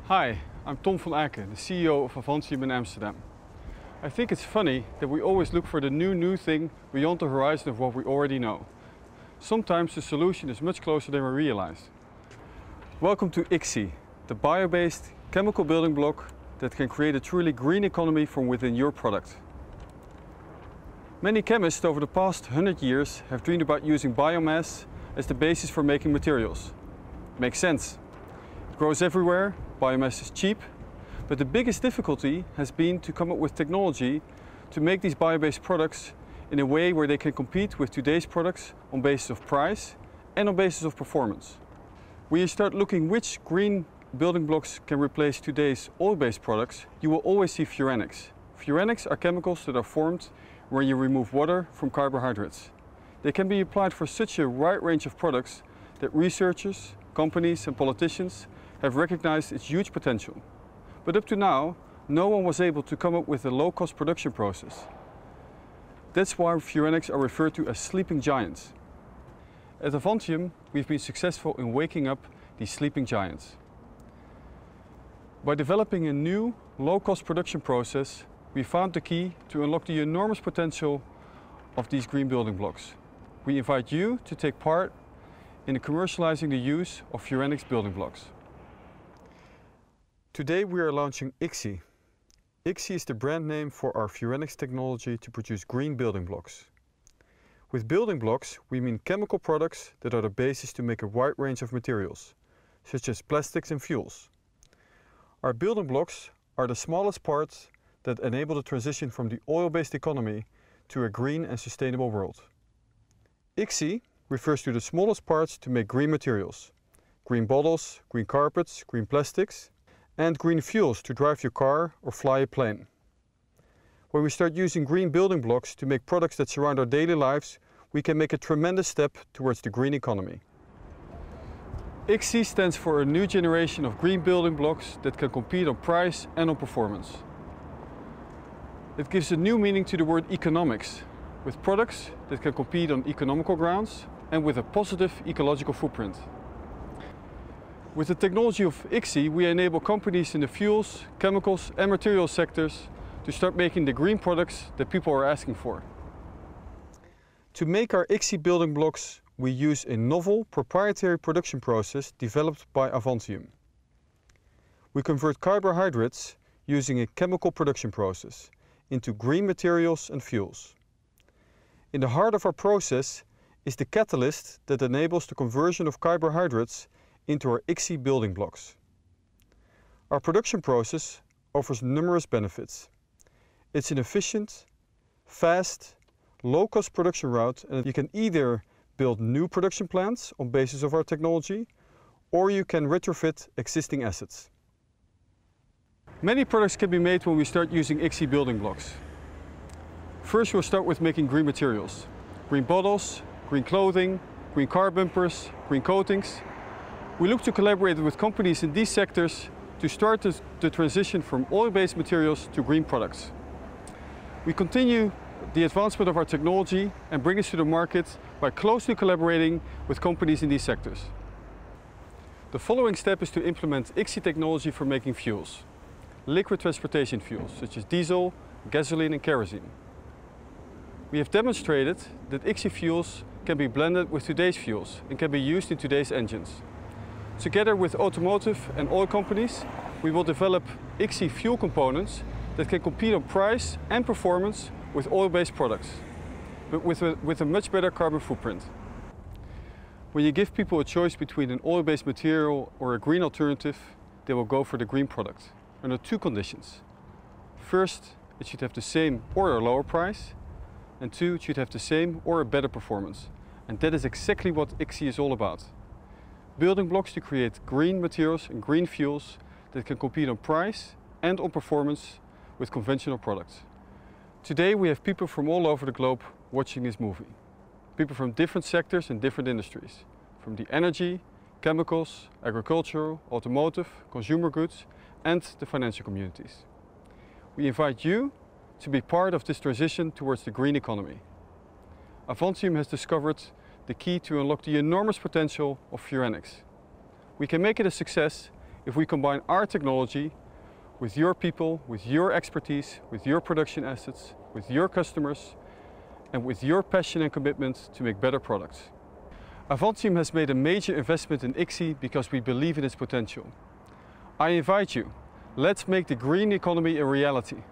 Hi, I'm Tom van Aken, the CEO of Avantium in Amsterdam. I think it's funny that we always look for the new thing beyond the horizon of what we already know. Sometimes the solution is much closer than we realize. Welcome to ICSI, the bio-based chemical building block that can create a truly green economy from within your product. Many chemists over the past 100 years have dreamed about using biomass as the basis for making materials. Makes sense. It grows everywhere, biomass is cheap, but the biggest difficulty has been to come up with technology to make these bio-based products in a way where they can compete with today's products on basis of price and on basis of performance. When you start looking which green building blocks can replace today's oil-based products, you will always see Furanics. Furanics are chemicals that are formed when you remove water from carbohydrates. They can be applied for such a wide range of products that researchers, companies and politicians have recognized its huge potential. But up to now, no one was able to come up with a low-cost production process. That's why Furanics are referred to as sleeping giants. At Avantium, we've been successful in waking up these sleeping giants. By developing a new, low-cost production process, we found the key to unlock the enormous potential of these green building blocks. We invite you to take part in commercializing the use of Furanics building blocks. Today we are launching ICSI. ICSI is the brand name for our Furanics technology to produce green building blocks. With building blocks, we mean chemical products that are the basis to make a wide range of materials, such as plastics and fuels. Our building blocks are the smallest parts that enable the transition from the oil-based economy to a green and sustainable world. ICSI refers to the smallest parts to make green materials: green bottles, green carpets, green plastics, and green fuels to drive your car or fly a plane. When we start using green building blocks to make products that surround our daily lives, we can make a tremendous step towards the green economy. ICSI stands for a new generation of green building blocks that can compete on price and on performance. It gives a new meaning to the word economics, with products that can compete on economical grounds and with a positive ecological footprint. With the technology of ICSI, we enable companies in the fuels, chemicals and materials sectors to start making the green products that people are asking for. To make our ICSI building blocks, we use a novel proprietary production process developed by Avantium. We convert carbohydrates using a chemical production process into green materials and fuels. In the heart of our process is the catalyst that enables the conversion of carbohydrates into our ICSI building blocks. Our production process offers numerous benefits. It's an efficient, fast, low-cost production route, and you can either build new production plants on basis of our technology, or you can retrofit existing assets. Many products can be made when we start using ICSI building blocks. First, we'll start with making green materials. Green bottles, green clothing, green car bumpers, green coatings. We look to collaborate with companies in these sectors to start the transition from oil-based materials to green products. We continue the advancement of our technology and bring it to the market by closely collaborating with companies in these sectors. The following step is to implement ICSI technology for making fuels. Liquid transportation fuels such as diesel, gasoline and kerosene. We have demonstrated that ICSI fuels can be blended with today's fuels and can be used in today's engines. Together with automotive and oil companies, we will develop ICSI fuel components that can compete on price and performance with oil-based products, but with a much better carbon footprint. When you give people a choice between an oil-based material or a green alternative, they will go for the green product under two conditions. First, it should have the same or a lower price, and two, it should have the same or a better performance. And that is exactly what ICSI is all about. Building blocks to create green materials and green fuels that can compete on price and on performance with conventional products. Today we have people from all over the globe watching this movie. People from different sectors and different industries. From the energy, chemicals, agricultural, automotive, consumer goods and the financial communities. We invite you to be part of this transition towards the green economy. Avantium has discovered the key to unlock the enormous potential of Furanics. We can make it a success if we combine our technology with your people, with your expertise, with your production assets, with your customers, and with your passion and commitment to make better products. Avantium has made a major investment in ICSI because we believe in its potential. I invite you, let's make the green economy a reality.